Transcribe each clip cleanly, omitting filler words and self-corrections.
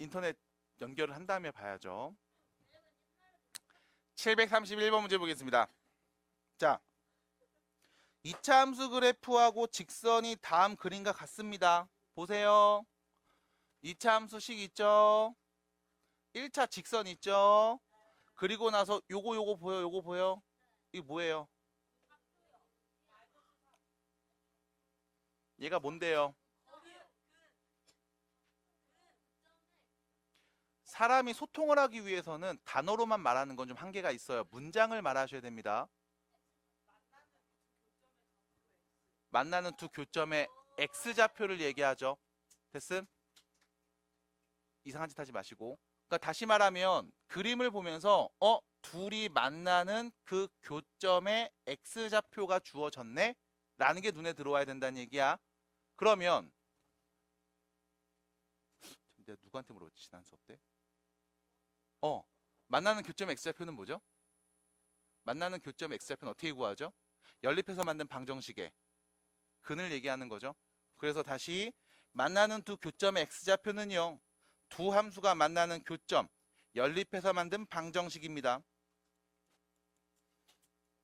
인터넷 연결을 한 다음에 봐야죠. 731번 문제 보겠습니다. 자, 2차 함수 그래프하고 직선이 다음 그림과 같습니다. 보세요. 2차 함수식 있죠? 1차 직선 있죠? 그리고 나서 요거 보여? 요거 보여? 이게 뭐예요? 얘가 뭔데요? 사람이 소통을 하기 위해서는 단어로만 말하는 건 좀 한계가 있어요. 문장을 말하셔야 됩니다. 만나는 두 교점의 X좌표를 얘기하죠. 됐음? 이상한 짓 하지 마시고. 그러니까 다시 말하면 그림을 보면서 둘이 만나는 그 교점의 X좌표가 주어졌네? 라는 게 눈에 들어와야 된다는 얘기야. 그러면 내가 누구한테 물어봤지 지난 수업 때? 만나는 교점의 X좌표는 뭐죠? 만나는 교점의 X좌표는 어떻게 구하죠? 연립해서 만든 방정식의 근을 얘기하는 거죠. 그래서 다시 만나는 두 교점의 X좌표는요. 두 함수가 만나는 교점, 연립해서 만든 방정식입니다.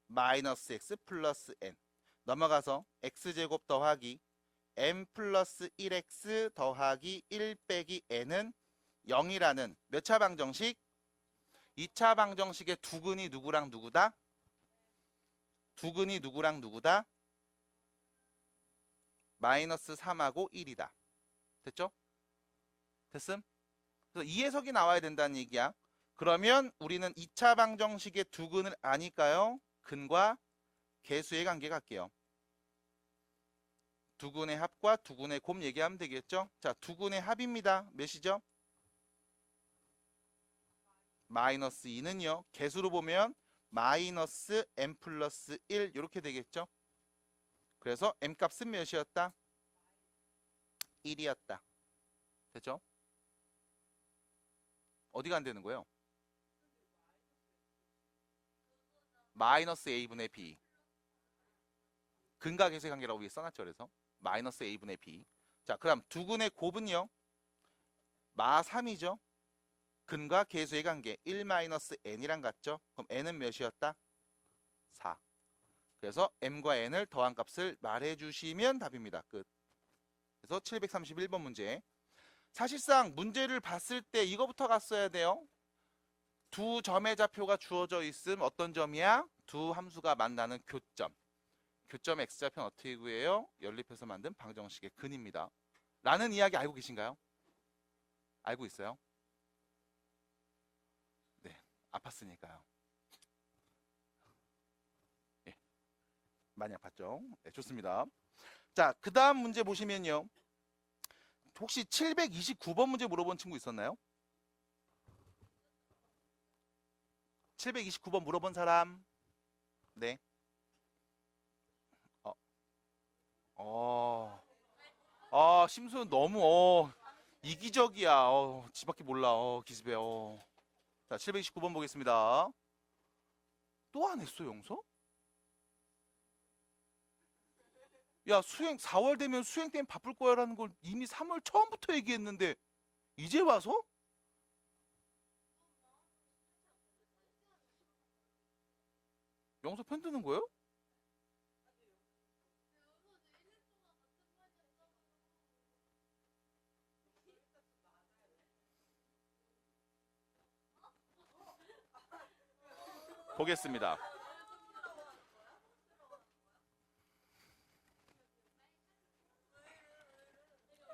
마이너스 x 플러스 n. 넘어가서 x제곱 더하기 m 플러스 1x 더하기 1 빼기 n은 0이라는 몇 차 방정식? 2차 방정식의 두근이 누구랑 누구다? 두근이 누구랑 누구다? 마이너스 3하고 1이다. 됐죠? 됐음? 그래서 이 해석이 나와야 된다는 얘기야. 그러면 우리는 2차 방정식의 두근을 아니까요. 근과 계수의 관계 갈게요. 두근의 합과 두근의 곱 얘기하면 되겠죠? 자, 두근의 합입니다. 몇이죠? 마이너스 2는요. 계수로 보면 마이너스 m 플러스 1 이렇게 되겠죠? 그래서 m 값은 몇이었다? 1이었다. 됐죠? 어디가 안 되는 거예요? 마이너스 a분의 b. 근과 계수의 관계라고 위에 써놨죠. 그래서 마이너스 a분의 b. 자, 그럼 두근의 곱은요. 마 3이죠. 근과 계수의 관계 1 마이너스 n이랑 같죠. 그럼 n은 몇이었다? 4. 그래서 m과 n을 더한 값을 말해주시면 답입니다. 끝. 그래서 731번 문제. 사실상 문제를 봤을 때 이거부터 갔어야 돼요. 두 점의 좌표가 주어져 있음. 어떤 점이야? 두 함수가 만나는 교점. 교점 x좌표는 어떻게 구해요? 연립해서 만든 방정식의 근입니다. 라는 이야기 알고 계신가요? 알고 있어요? 네, 아팠으니까요. 예, 많이 아팠죠? 네, 좋습니다. 자, 그 다음 문제 보시면요. 혹시 729번 문제 물어본 친구 있었나요? 729번 물어본 사람? 네. 심수는 너무 이기적이야. 지밖에 몰라. 기집애. 자, 729번 보겠습니다. 또 안 했어, 영서? 야, 수행 4월 되면 수행 때문에 바쁠 거야라는 걸 이미 3월 처음부터 얘기했는데 이제 와서? 영서 편 드는 거예요? 보겠습니다.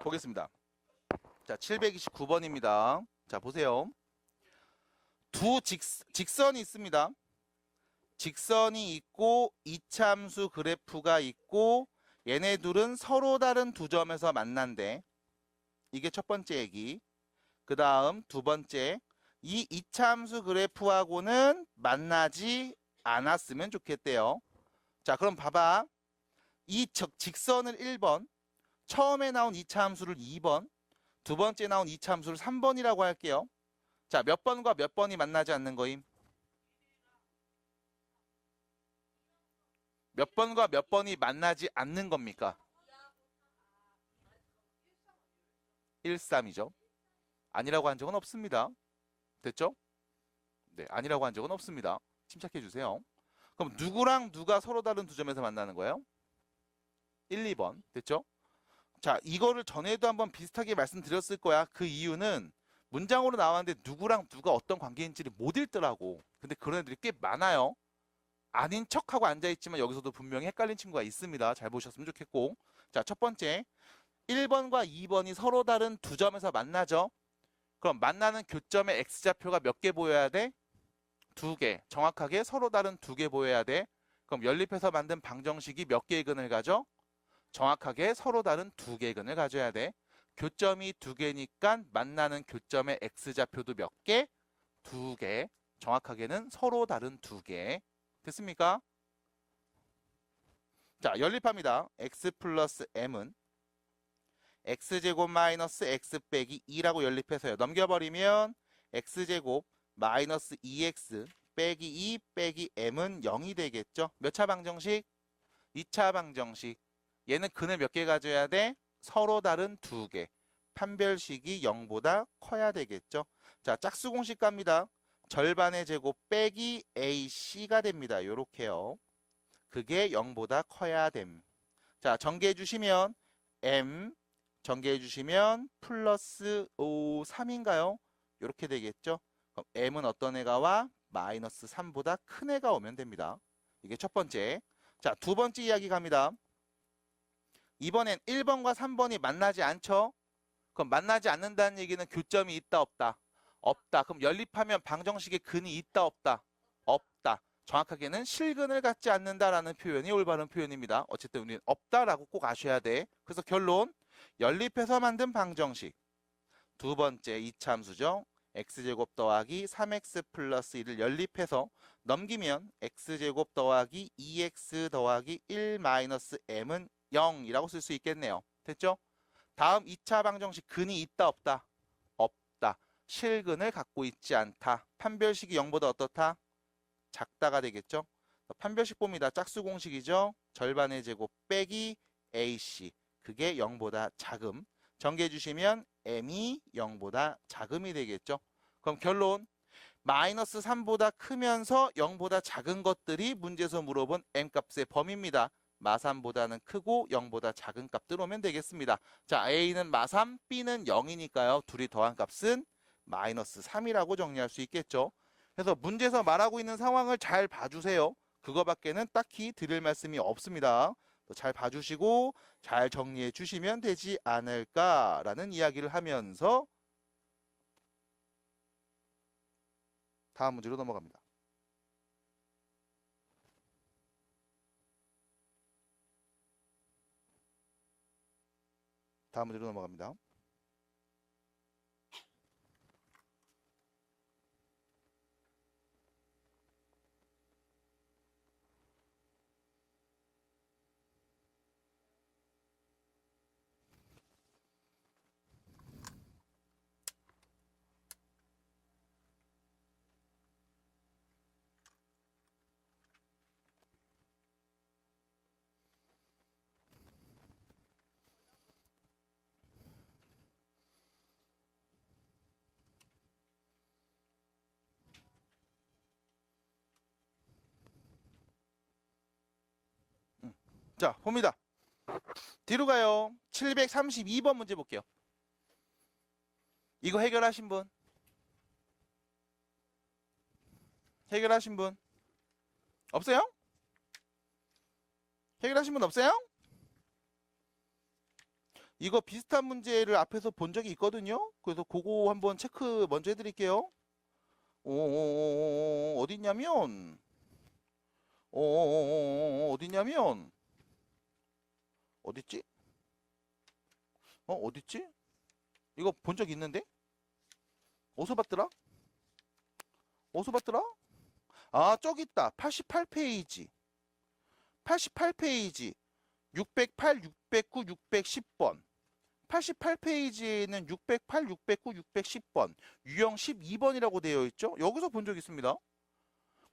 보겠습니다. 자, 729번입니다. 자, 보세요. 두 직선이 있습니다. 직선이 있고 이참수 그래프가 있고 얘네 둘은 서로 다른 두 점에서 만난대. 이게 첫 번째 얘기. 그 다음 두 번째, 이 이참수 그래프하고는 만나지 않았으면 좋겠대요. 자, 그럼 봐봐. 이 직선을 1번, 처음에 나온 이차함수를 2번, 두 번째 나온 이차함수를 3번이라고 할게요. 자, 몇 번과 몇 번이 만나지 않는 거임? 몇 번과 몇 번이 만나지 않는 겁니까? 1, 3이죠. 아니라고 한 적은 없습니다. 됐죠? 네, 아니라고 한 적은 없습니다. 침착해 주세요. 그럼 누구랑 누가 서로 다른 두 점에서 만나는 거예요? 1, 2번. 됐죠? 자, 이거를 전에도 한번 비슷하게 말씀드렸을 거야. 그 이유는 문장으로 나왔는데 누구랑 누가 어떤 관계인지를 못 읽더라고. 근데 그런 애들이 꽤 많아요. 아닌 척하고 앉아있지만 여기서도 분명히 헷갈린 친구가 있습니다. 잘 보셨으면 좋겠고. 자, 첫 번째. 1번과 2번이 서로 다른 두 점에서 만나죠. 그럼 만나는 교점의 X좌표가 몇 개 보여야 돼? 2개. 정확하게 서로 다른 2개 보여야 돼. 그럼 연립해서 만든 방정식이 몇 개의 근을 가져? 정확하게 서로 다른 2개의 근을 가져야 돼. 교점이 2개니까 만나는 교점의 X좌표도 몇 개? 2개. 정확하게는 서로 다른 2개. 됐습니까? 자, 연립합니다. X 플러스 M은 X제곱 마이너스 X 빼기 2라고 연립해서요. 넘겨버리면 X제곱 마이너스 2X 빼기 2 빼기 M은 0이 되겠죠. 몇 차 방정식? 2차 방정식. 얘는 근을 몇 개 가져야 돼? 서로 다른 2개. 판별식이 0보다 커야 되겠죠. 자, 짝수공식 갑니다. 절반의 제곱 빼기 AC가 됩니다. 요렇게요. 그게 0보다 커야 됨. 자, 전개해 주시면 M 전개해 주시면 플러스 3인가요? 이렇게 되겠죠. 그럼 M은 어떤 애가 와? 마이너스 3보다 큰 애가 오면 됩니다. 이게 첫 번째. 자, 두 번째 이야기 갑니다. 이번엔 1번과 3번이 만나지 않죠? 그럼 만나지 않는다는 얘기는 교점이 있다 없다? 없다. 그럼 연립하면 방정식에 근이 있다 없다? 없다. 정확하게는 실근을 갖지 않는다라는 표현이 올바른 표현입니다. 어쨌든 우리는 없다라고 꼭 아셔야 돼. 그래서 결론, 연립해서 만든 방정식. 두 번째 이차함수죠. x제곱 더하기 3x 플러스 1을 연립해서 넘기면 x제곱 더하기 2x 더하기 1 마이너스 m은 0이라고 쓸 수 있겠네요. 됐죠? 다음 2차 방정식 근이 있다 없다? 없다. 실근을 갖고 있지 않다. 판별식이 0보다 어떻다? 작다가 되겠죠? 판별식 봅니다. 짝수 공식이죠? 절반의 제곱 빼기 AC. 그게 0보다 작음. 전개해 주시면 M이 0보다 작음이 되겠죠? 그럼 결론, 마이너스 3보다 크면서 0보다 작은 것들이 문제에서 물어본 M값의 범위입니다. 마3보다는 크고 0보다 작은 값들 오면 되겠습니다. 자, A는 마3, B는 0이니까요. 둘이 더한 값은 마이너스 3이라고 정리할 수 있겠죠. 그래서 문제에서 말하고 있는 상황을 잘 봐주세요. 그거밖에는 딱히 드릴 말씀이 없습니다. 잘 봐주시고 잘 정리해 주시면 되지 않을까라는 이야기를 하면서 다음 문제로 넘어갑니다. 다음 문제로 넘어갑니다. 자, 봅니다. 뒤로 가요. 732번 문제 볼게요. 이거 해결하신 분? 해결하신 분? 없어요? 해결하신 분 없어요? 이거 비슷한 문제를 앞에서 본 적이 있거든요. 그래서 그거 한번 체크 먼저 해드릴게요. 어딨냐면 어딨냐면 어딨지? 어딨지? 이거 본 적 있는데? 어디서 봤더라? 어디서 봤더라? 아, 저기 있다. 88페이지. 88페이지. 608, 609, 610번. 88페이지에는 608, 609, 610번. 유형 12번이라고 되어 있죠? 여기서 본 적 있습니다.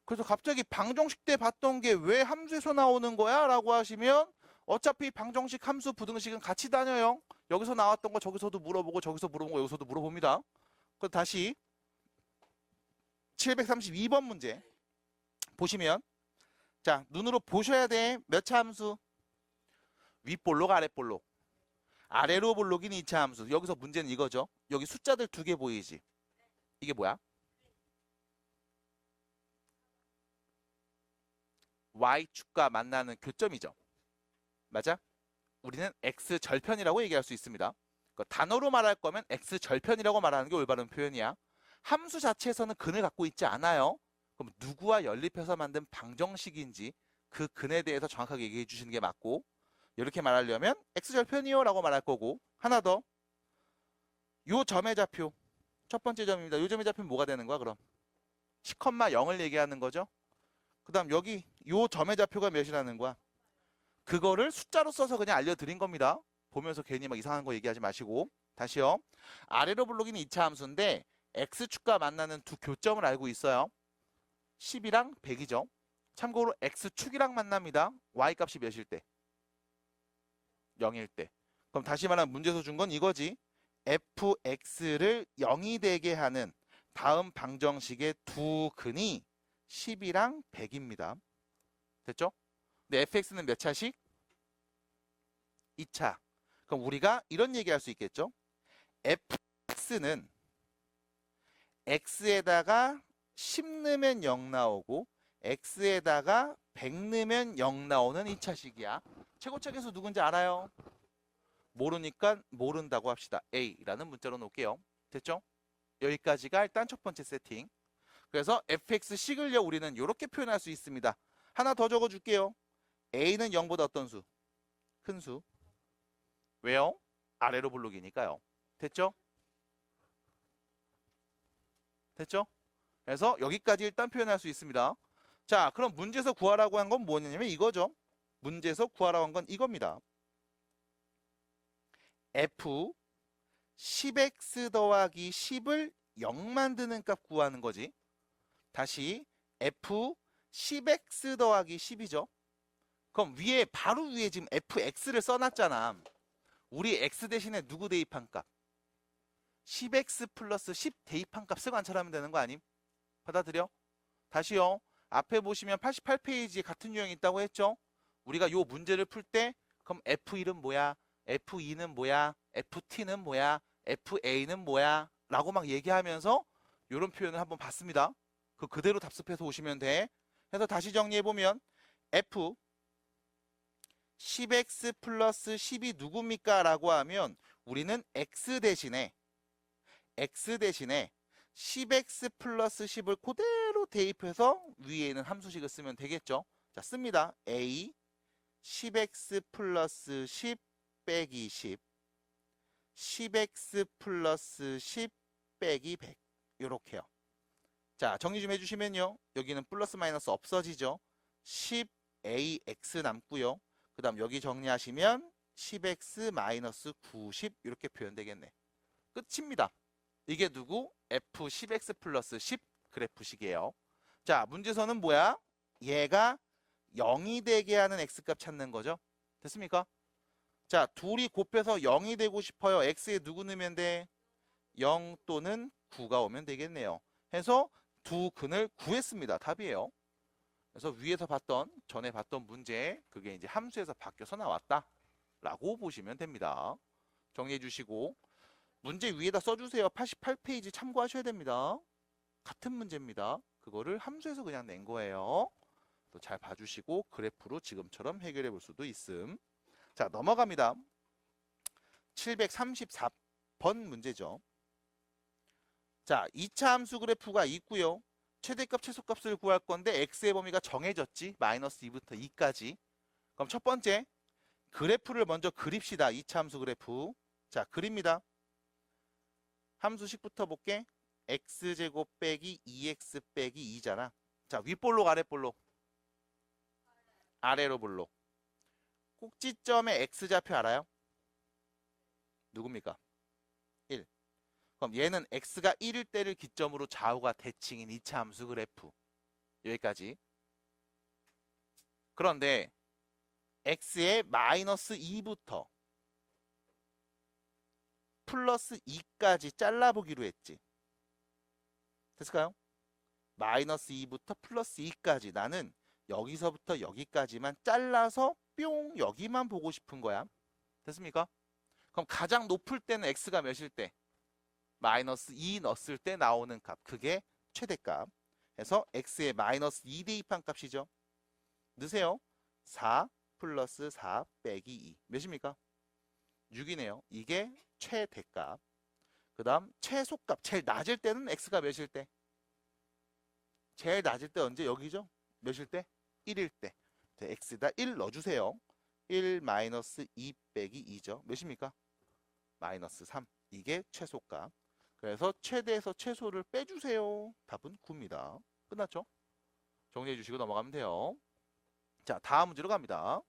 그래서 갑자기 방정식 때 봤던 게 왜 함수에서 나오는 거야? 라고 하시면 어차피 방정식, 함수, 부등식은 같이 다녀요. 여기서 나왔던 거 저기서도 물어보고 저기서 물어본 거 여기서도 물어봅니다. 그럼 다시 732번 문제 보시면 자 눈으로 보셔야 돼. 몇 차 함수? 윗볼록 아랫볼록. 아래로 볼록인 2차 함수. 여기서 문제는 이거죠. 여기 숫자들 2개 보이지? 이게 뭐야? y축과 만나는 교점이죠. 맞아? 우리는 x절편이라고 얘기할 수 있습니다. 단어로 말할 거면 x절편이라고 말하는 게 올바른 표현이야. 함수 자체에서는 근을 갖고 있지 않아요. 그럼 누구와 연립해서 만든 방정식인지 그 근에 대해서 정확하게 얘기해 주시는 게 맞고, 이렇게 말하려면 x절편이요 라고 말할 거고, 하나 더. 요 점의 좌표, 첫 번째 점입니다. 요 점의 좌표는 뭐가 되는 거야 그럼? 10,0을 얘기하는 거죠. 그 다음 여기 요 점의 좌표가 몇이라는 거야? 그거를 숫자로 써서 그냥 알려드린 겁니다. 보면서 괜히 막 이상한 거 얘기하지 마시고. 다시요. 아래로 볼록인 2차 함수인데 x축과 만나는 두 교점을 알고 있어요. 10이랑 100이죠. 참고로 x축이랑 만납니다. y값이 몇일 때? 0일 때. 그럼 다시 말하면 문제에서 준 건 이거지. fx를 0이 되게 하는 다음 방정식의 두 근이 10이랑 100입니다. 됐죠? 근데 fx는 몇 차씩? 2차. 그럼 우리가 이런 얘기할 수 있겠죠? fx는 x에다가 10 넣으면 0 나오고 x에다가 100 넣으면 0 나오는 2차식이야. 최고책에서 누군지 알아요? 모르니까 모른다고 합시다. A라는 문자로 놓을게요. 됐죠? 여기까지가 일단 첫 번째 세팅. 그래서 fx식을요 우리는 이렇게 표현할 수 있습니다. 하나 더 적어줄게요. A는 0보다 어떤 수? 큰 수. 왜요? 아래로 볼록이니까요. 됐죠? 됐죠? 그래서 여기까지 일단 표현할 수 있습니다. 자, 그럼 문제에서 구하라고 한 건 뭐냐면 이거죠. 문제에서 구하라고 한 건 이겁니다. f 10x 더하기 10을 0 만드는 값 구하는 거지. 다시 f 10x 더하기 10이죠. 그럼 위에 바로 위에 지금 fx를 써놨잖아. 우리 x 대신에 누구 대입한 값? 10x 플러스 10 대입한 값을 관찰하면 되는 거 아님? 받아들여? 다시요. 앞에 보시면 88페이지에 같은 유형이 있다고 했죠? 우리가 요 문제를 풀 때 그럼 f1은 뭐야? f2는 뭐야? ft는 뭐야? fa는 뭐야? 라고 막 얘기하면서 이런 표현을 한번 봤습니다. 그 그대로 답습해서 오시면 돼. 그래서 다시 정리해보면 f 10x 플러스 10이 누굽니까? 라고 하면 우리는 x 대신에 10x 플러스 10을 그대로 대입해서 위에 있는 함수식을 쓰면 되겠죠. 자, 씁니다. a 10x 플러스 10 빼기 10 10x 플러스 10 빼기 100 요렇게요. 자, 정리 좀 해주시면요. 여기는 플러스 마이너스 없어지죠. 10ax 남고요. 그 다음 여기 정리하시면 10x 마이너스 90 이렇게 표현되겠네. 끝입니다. 이게 누구? f10x 플러스 10 그래프식이에요. 자, 문제서는 뭐야? 얘가 0이 되게 하는 x값 찾는 거죠. 됐습니까? 자, 둘이 곱해서 0이 되고 싶어요. x에 누구 넣으면 돼? 0 또는 9가 오면 되겠네요. 해서 두 근을 구했습니다. 답이에요. 그래서 위에서 전에 봤던 문제, 그게 이제 함수에서 바뀌어서 나왔다. 라고 보시면 됩니다. 정리해 주시고, 문제 위에다 써주세요. 88페이지 참고하셔야 됩니다. 같은 문제입니다. 그거를 함수에서 그냥 낸 거예요. 또 잘 봐주시고, 그래프로 지금처럼 해결해 볼 수도 있음. 자, 넘어갑니다. 734번 문제죠. 자, 2차 함수 그래프가 있고요. 최대값, 최소값을 구할 건데 x의 범위가 정해졌지. 마이너스 2부터 2까지. 그럼 첫 번째 그래프를 먼저 그립시다. 2차 함수 그래프. 자, 그립니다. 함수식부터 볼게. x제곱 빼기 2x 빼기 2잖아. 자, 윗볼록 아랫볼록? 아래로 볼록. 꼭지점의 x좌표 알아요? 누굽니까? 1. 그럼 얘는 x가 1일 때를 기점으로 좌우가 대칭인 2차 함수 그래프. 여기까지. 그런데 x의 마이너스 2부터 플러스 2까지 잘라보기로 했지. 됐을까요? 마이너스 2부터 플러스 2까지 나는 여기서부터 여기까지만 잘라서 뿅 여기만 보고 싶은 거야. 됐습니까? 그럼 가장 높을 때는 x가 몇일 때? 마이너스 2 넣었을 때 나오는 값. 그게 최대값. 그래서 x의 마이너스 2 대입한 값이죠. 넣으세요. 4 플러스 4 빼기 2. 몇입니까? 6이네요. 이게 최대값. 그 다음 최소값. 제일 낮을 때는 x가 몇일 때? 제일 낮을 때 언제? 여기죠? 몇일 때? 1일 때. x에다 1 넣어주세요. 1 마이너스 2 빼기 2죠. 몇입니까? 마이너스 3. 이게 최소값. 그래서 최대에서 최소를 빼주세요. 답은 9입니다. 끝났죠? 정리해 주시고 넘어가면 돼요. 자, 다음 문제로 갑니다.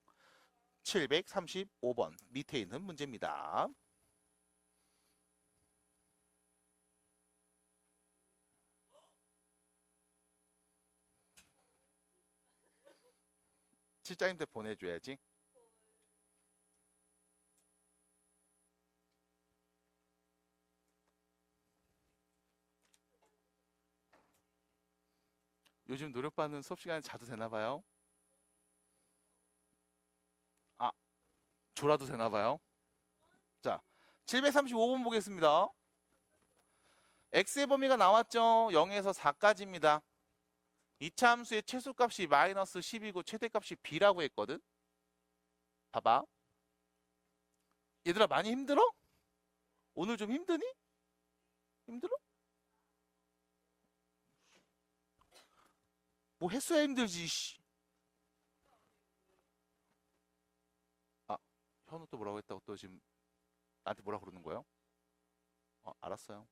735번 밑에 있는 문제입니다. 실장님한테 보내줘야지. 요즘 노력받는 수업 시간에 자도 되나 봐요. 아, 졸아도 되나 봐요. 자, 735번 보겠습니다. x의 범위가 나왔죠. 0에서 4까지입니다. 이차 함수의 최소값이 마이너스 10이고 최대값이 b라고 했거든. 봐봐. 얘들아 많이 힘들어? 오늘 좀 힘드니? 힘들어? 뭐 했어야 힘들지. 씨. 아, 현우 또 뭐라고 했다고 또 지금 나한테 뭐라 그러는 거예요? 알았어요.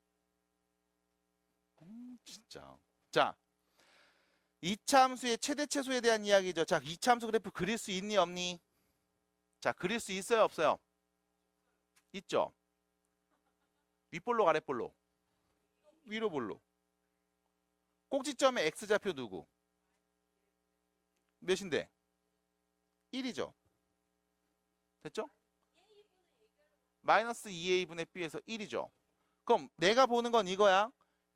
진짜. 자, 이차 함수의 최대 최소에 대한 이야기죠. 자, 이차 함수 그래프 그릴 수 있니 없니? 자, 그릴 수 있어요 없어요? 있죠. 윗볼록 아랫볼록? 위로 볼록. 꼭지점의 x좌표 누구? 몇인데? 1이죠. 됐죠? 마이너스 2a분의 b에서 1이죠. 그럼 내가 보는 건 이거야.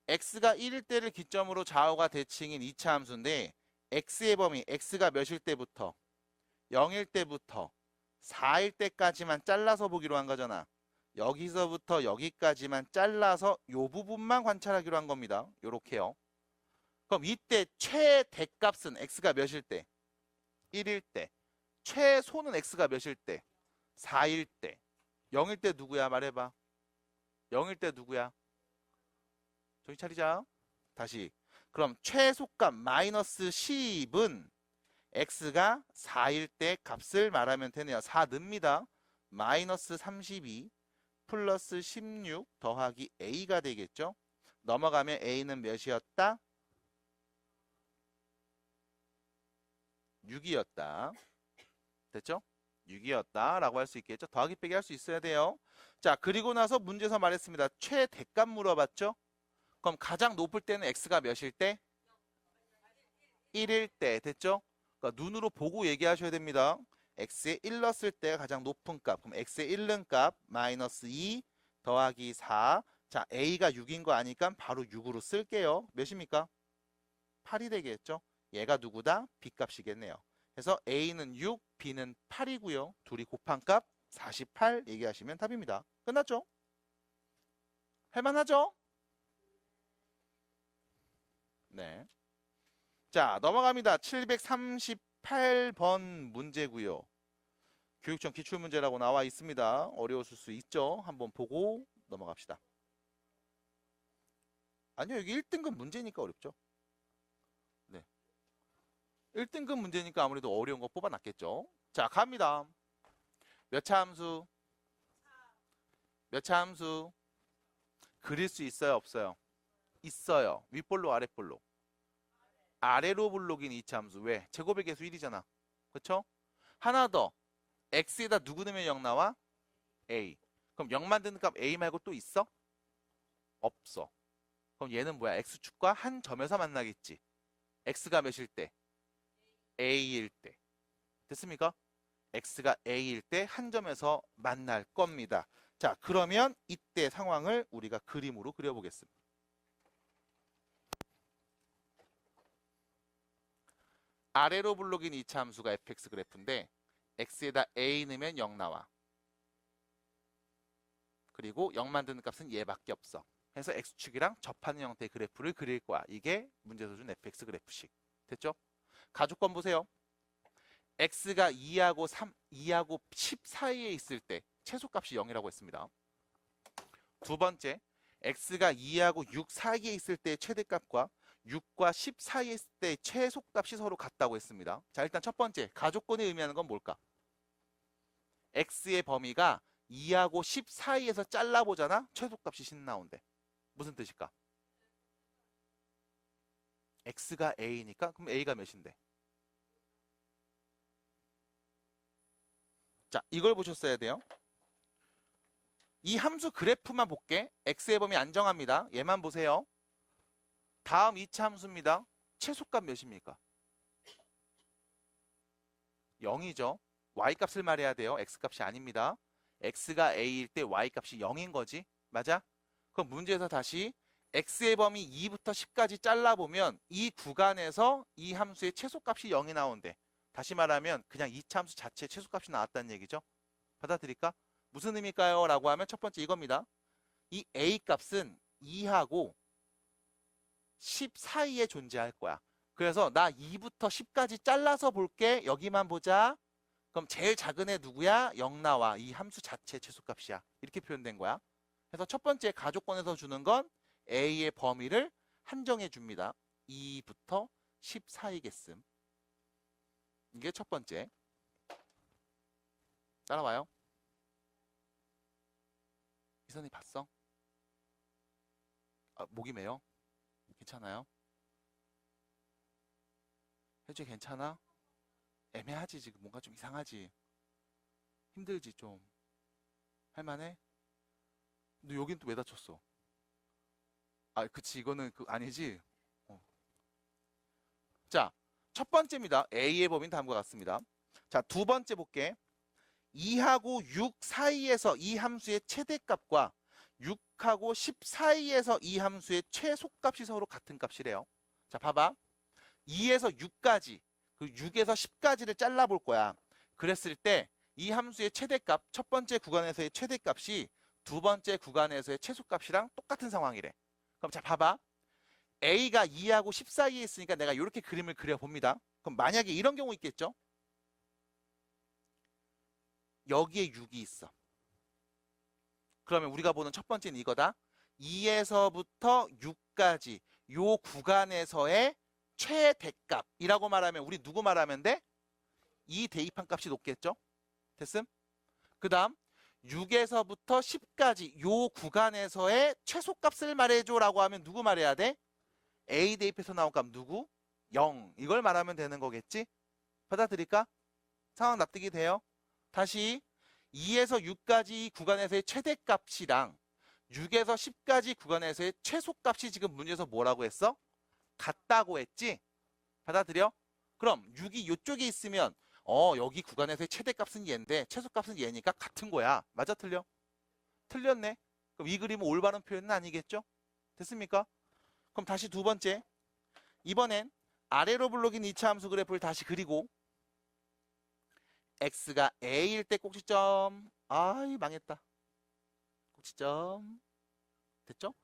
x가 1일 때를 기점으로 좌우가 대칭인 2차 함수인데 x의 범위, x가 몇일 때부터? 0일 때부터 4일 때까지만 잘라서 보기로 한 거잖아. 여기서부터 여기까지만 잘라서 요 부분만 관찰하기로 한 겁니다. 요렇게요. 그럼 이때 최대값은 x가 몇일 때? 1일 때. 최소는 x가 몇일 때? 4일 때. 0일 때 누구야? 말해봐. 0일 때 누구야? 정신 차리자. 다시. 그럼 최소값 마이너스 10은 x가 4일 때 값을 말하면 되네요. 4 넣습니다. 마이너스 32 플러스 16 더하기 a가 되겠죠. 넘어가면 a는 몇이었다? 6이었다. 됐죠? 6이었다 라고 할 수 있겠죠. 더하기 빼기 할 수 있어야 돼요. 자, 그리고 나서 문제에서 말했습니다. 최대값 물어봤죠. 그럼 가장 높을 때는 x가 몇일 때? 1일 때. 됐죠? 그러니까 눈으로 보고 얘기하셔야 됩니다. x에 1 넣었을 때 가장 높은 값. 그럼 x에 1 넣은 값 마이너스 2 더하기 4. 자, a가 6인 거 아니까 바로 6으로 쓸게요. 몇입니까? 8이 되겠죠? 얘가 누구다? b 값이겠네요. 그래서 a는 6, b는 8이고요. 둘이 곱한 값 48 얘기하시면 답입니다. 끝났죠? 할만하죠? 네. 자, 넘어갑니다. 738번 문제고요. 교육청 기출문제라고 나와 있습니다. 어려웠을 수 있죠? 한번 보고 넘어갑시다. 아니요, 여기 1등급 문제니까 어렵죠. 네. 1등급 문제니까 아무래도 어려운 거 뽑아놨겠죠. 자, 갑니다. 몇 차 함수? 몇 차 함수? 그릴 수 있어요, 없어요? 있어요. 윗볼록, 아랫볼록? 아래로 볼록인 2차 함수. 왜? 제곱의 개수 1이잖아. 그쵸? 하나 더. x에다 누구 넣으면 0 나와? a. 그럼 0 만드는 값 a 말고 또 있어? 없어. 그럼 얘는 뭐야? x축과 한 점에서 만나겠지. x가 몇일 때? a일 때. 됐습니까? x가 a일 때 한 점에서 만날 겁니다. 자, 그러면 이때 상황을 우리가 그림으로 그려보겠습니다. 아래로 블록인 이차 함수가 fx 그래프인데 x에다 a 넣으면 0 나와. 그리고 0 만드는 값은 얘밖에 없어. 해서 x축이랑 접하는 형태의 그래프를 그릴 거야. 이게 문제에서 준 fx 그래프식. 됐죠? 가족권 보세요. x가 2하고 10 사이에 있을 때 최소값이 0이라고 했습니다. 두 번째, x가 2하고 6 사이에 있을 때 최대값과 6과 10 사이에 있을 때 최소값이 서로 같다고 했습니다. 자, 일단 첫 번째, 가족권이 의미하는 건 뭘까? x의 범위가 2하고 10 사이에서 잘라보잖아? 최소값이 10 나온대. 무슨 뜻일까? x가 a니까 그럼 a가 몇인데? 자, 이걸 보셨어야 돼요. 이 함수 그래프만 볼게. x의 범위 안 정합니다. 얘만 보세요. 다음 2차 함수입니다. 최소값 몇입니까? 0이죠. y값을 말해야 돼요. x값이 아닙니다. x가 a일 때 y값이 0인 거지. 맞아? 그럼 문제에서 다시 x의 범위 2부터 10까지 잘라보면 이 구간에서 이 함수의 최소값이 0이 나온대. 다시 말하면 그냥 2차 함수 자체의 최소값이 나왔다는 얘기죠. 받아들일까? 무슨 의미일까요? 라고 하면 첫 번째 이겁니다. 이 a값은 2하고 10 사이에 존재할 거야. 그래서 나 2부터 10까지 잘라서 볼게. 여기만 보자. 그럼 제일 작은 애 누구야? 0 나와. 이 함수 자체 최소값이야. 이렇게 표현된 거야. 그래서 첫 번째 가족권에서 주는 건 a의 범위를 한정해 줍니다. 2부터 10 사이겠음. 이게 첫 번째. 따라와요. 이선이 봤어? 목이 메요? 괜찮아요? 혜주야 괜찮아? 애매하지 지금 뭔가 좀 이상하지? 힘들지 좀? 할만해? 너 여긴 또 왜 다쳤어? 그치 이거는 아니지? 자, 첫 번째입니다. A의 범위는 다음과 같습니다. 자, 두 번째 볼게. 2하고 6 사이에서 이 함수의 최대값과 6하고 10 사이에서 이 함수의 최소값이 서로 같은 값이래요. 자, 봐봐. 2에서 6까지, 그 6에서 10까지를 잘라볼 거야. 그랬을 때 이 함수의 최대값, 첫 번째 구간에서의 최대값이 두 번째 구간에서의 최소값이랑 똑같은 상황이래. 그럼 자, 봐봐. A가 2하고 10 사이에 있으니까 내가 이렇게 그림을 그려봅니다. 그럼 만약에 이런 경우 있겠죠? 여기에 6이 있어. 그러면 우리가 보는 첫 번째는 이거다. 2에서부터 6까지 요 구간에서의 최대값이라고 말하면 우리 누구 말하면 돼? 이 대입한 값이 높겠죠? 됐음? 그 다음 6에서부터 10까지 요 구간에서의 최소값을 말해줘 라고 하면 누구 말해야 돼? A 대입해서 나온 값 누구? 0. 이걸 말하면 되는 거겠지? 받아들일까? 상황 납득이 돼요? 다시 2에서 6까지 구간에서의 최대값이랑 6에서 10까지 구간에서의 최소값이 지금 문제에서 뭐라고 했어? 같다고 했지? 받아들여? 그럼 6이 이쪽에 있으면 여기 구간에서의 최대값은 얘인데 최소값은 얘니까 같은 거야. 맞아 틀려? 틀렸네. 그럼 이 그림은 올바른 표현은 아니겠죠? 됐습니까? 그럼 다시 두 번째. 이번엔 아래로 블록인 2차 함수 그래프를 다시 그리고 x가 a일 때 꼭지점. 아이 망했다. 꼭지점. 됐죠?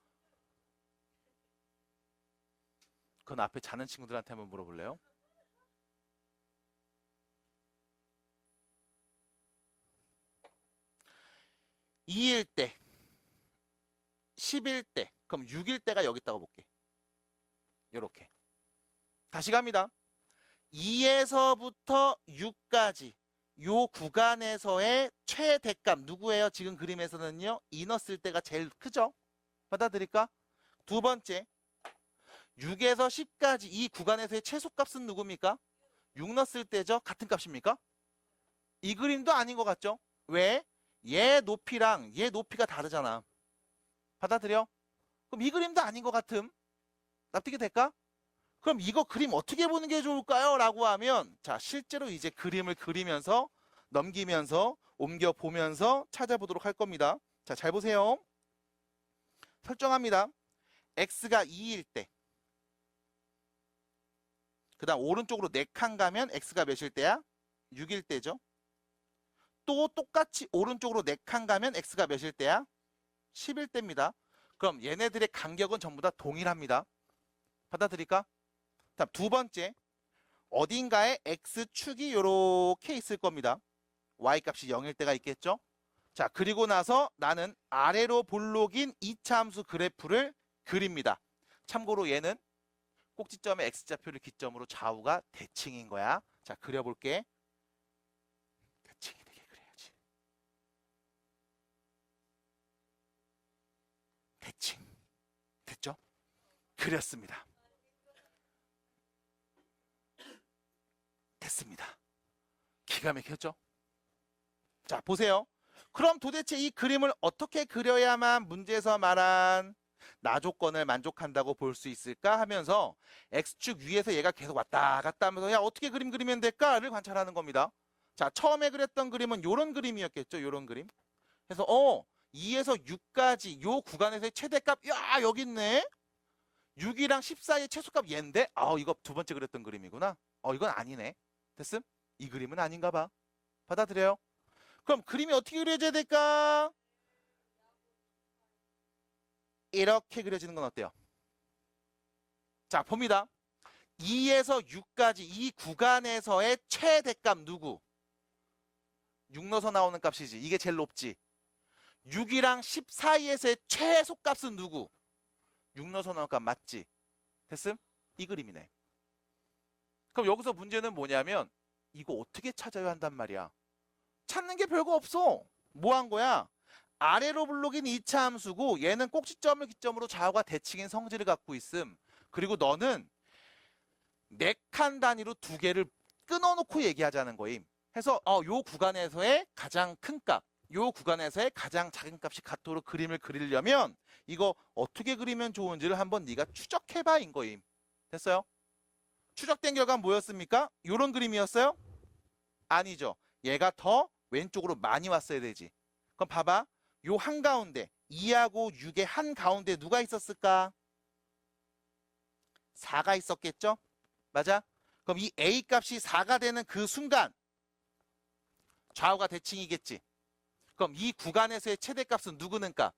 그건 앞에 자는 친구들한테 한번 물어볼래요? (2일) 때 10일 때 그럼 6일 때가 여기 있다고 볼게. 요렇게 다시 갑니다. 2에서부터 6까지 요 구간에서의 최대값 누구예요? 지금 그림에서는요. 2 넣었을 때가 제일 크죠? 받아들일까? 두 번째 6에서 10까지 이 구간에서의 최소값은 누굽니까? 6 넣었을 때죠? 같은 값입니까? 이 그림도 아닌 것 같죠? 왜? 얘 높이랑 얘 높이가 다르잖아. 받아들여? 그럼 이 그림도 아닌 것 같음. 납득이 될까? 그럼 이거 그림 어떻게 보는 게 좋을까요? 라고 하면 자 실제로 이제 그림을 그리면서 넘기면서 옮겨 보면서 찾아보도록 할 겁니다. 자, 잘 보세요. 설정합니다. x가 2일 때 그 다음 오른쪽으로 4칸 가면 x가 몇일 때야? 6일 때죠. 또 똑같이 오른쪽으로 4칸 가면 x가 몇일 때야? 10일 때입니다. 그럼 얘네들의 간격은 전부 다 동일합니다. 받아들일까? 다음 두 번째, 어딘가에 x축이 이렇게 있을 겁니다. y값이 0일 때가 있겠죠. 자, 그리고 나서 나는 아래로 볼록인 2차 함수 그래프를 그립니다. 참고로 얘는 꼭지점의 x좌표를 기점으로 좌우가 대칭인 거야. 자, 그려볼게. 대칭이 되게 그래야지. 대칭. 됐죠? 그렸습니다. 됐습니다. 기가 막혔죠? 자, 보세요. 그럼 도대체 이 그림을 어떻게 그려야만 문제에서 말한 나조건을 만족한다고 볼 수 있을까 하면서 x축 위에서 얘가 계속 왔다 갔다 하면서 야 어떻게 그림 그리면 될까를 관찰하는 겁니다. 자, 처음에 그렸던 그림은 요런 그림이었겠죠. 요런 그림. 그래서 2에서 6까지 요 구간에서의 최대값 야 여기 있네. 6이랑 10 사이의 최소값 얘인데 이거 두 번째 그렸던 그림이구나. 이건 아니네. 됐음? 이 그림은 아닌가 봐. 받아들여요? 그럼 그림이 어떻게 그려져야 될까? 이렇게 그려지는 건 어때요? 자, 봅니다. 2에서 6까지 이 구간에서의 최대값 누구? 6 넣어서 나오는 값이지. 이게 제일 높지. 6이랑 10 사이에서의 최소값은 누구? 6 넣어서 나오는 값 맞지? 됐음? 이 그림이네. 그럼 여기서 문제는 뭐냐면 이거 어떻게 찾아야 한단 말이야? 찾는 게 별거 없어. 뭐 한 거야? 아래로 블록인 2차 함수고 얘는 꼭지점을 기점으로 좌우가 대칭인 성질을 갖고 있음. 그리고 너는 4칸 단위로 2개를 끊어놓고 얘기하자는 거임. 해서 요 구간에서의 가장 큰 값, 요 구간에서의 가장 작은 값이 같도록 그림을 그리려면 이거 어떻게 그리면 좋은지를 한번 네가 추적해봐 인 거임. 됐어요? 추적된 결과 뭐였습니까? 요런 그림이었어요? 아니죠. 얘가 더 왼쪽으로 많이 왔어야 되지. 그럼 봐봐. 요 한가운데 2하고 6의 한가운데 누가 있었을까? 4가 있었겠죠? 맞아? 그럼 이 A 값이 4가 되는 그 순간 좌우가 대칭이겠지. 그럼 이 구간에서의 최대값은 누구 는값?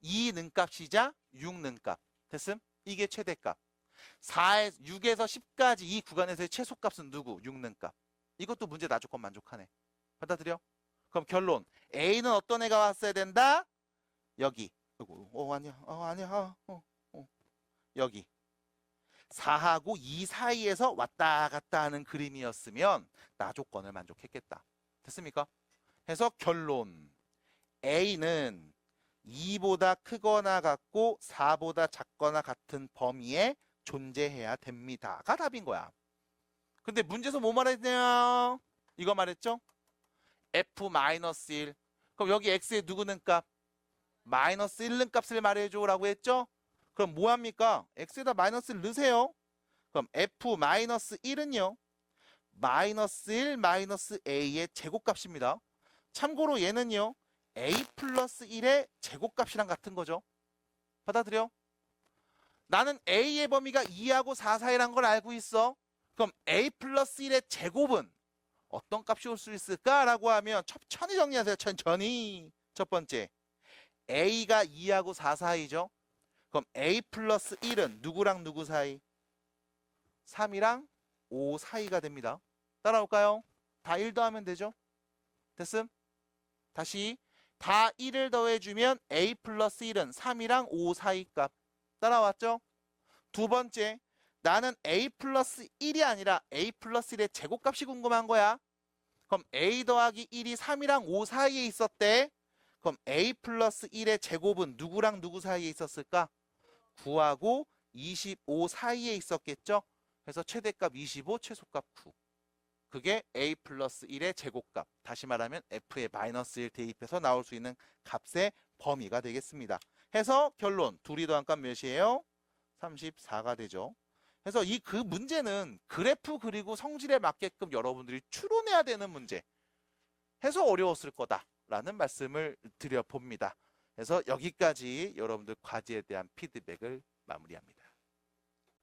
2 는값이자 6 는값. 됐음? 이게 최대값. 6에서 10까지 이 구간에서의 최소값은 누구? 6 는값. 이것도 문제 나조건 만족하네. 받아들여? 그럼 결론. A는 어떤 애가 왔어야 된다? 여기. 아니야. 여기. 4하고 2 사이에서 왔다 갔다 하는 그림이었으면 나조건을 만족했겠다. 됐습니까? 해서 결론. A는 2보다 크거나 같고 4보다 작거나 같은 범위에 존재해야 됩니다가 답인 거야. 근데 문제에서 뭐 말했냐? 이거 말했죠? F-1. 그럼 여기 X의 누구는 값? 마이너스 1는 값을 말해줘 라고 했죠? 그럼 뭐합니까? X에다 마이너스를 넣으세요. 그럼 F-1은요. 마이너스 1 마이너스 A의 제곱값입니다. 참고로 얘는요. A 플러스 1의 제곱값이랑 같은 거죠. 받아들여? 나는 A의 범위가 2하고 4 사이란 걸 알고 있어. 그럼 A 플러스 1의 제곱은 어떤 값이 올 수 있을까라고 하면 천천히 정리하세요. 천천히. 첫 번째. A가 2하고 4 사이죠. 그럼 A 플러스 1은 누구랑 누구 사이? 3이랑 5 사이가 됩니다. 따라올까요? 다 1 더하면 되죠. 됐음? 다시 다 1을 더해주면 A 플러스 1은 3이랑 5 사이 값. 따라왔죠? 두 번째, 나는 A 플러스 1이 아니라 A 플러스 1의 제곱값이 궁금한 거야. 그럼 A 더하기 1이 3이랑 5 사이에 있었대. 그럼 A 플러스 1의 제곱은 누구랑 누구 사이에 있었을까? 9하고 25 사이에 있었겠죠? 그래서 최대값 25, 최소값 9. 그게 A 플러스 1의 제곱값. 다시 말하면 F의 마이너스 1 대입해서 나올 수 있는 값의 범위가 되겠습니다. 해서 결론, 둘이 더한 값 몇이에요? 34가 되죠. 그래서 그 문제는 그래프 그리고 성질에 맞게끔 여러분들이 추론해야 되는 문제. 해서 어려웠을 거다라는 말씀을 드려봅니다. 그래서 여기까지 여러분들 과제에 대한 피드백을 마무리합니다.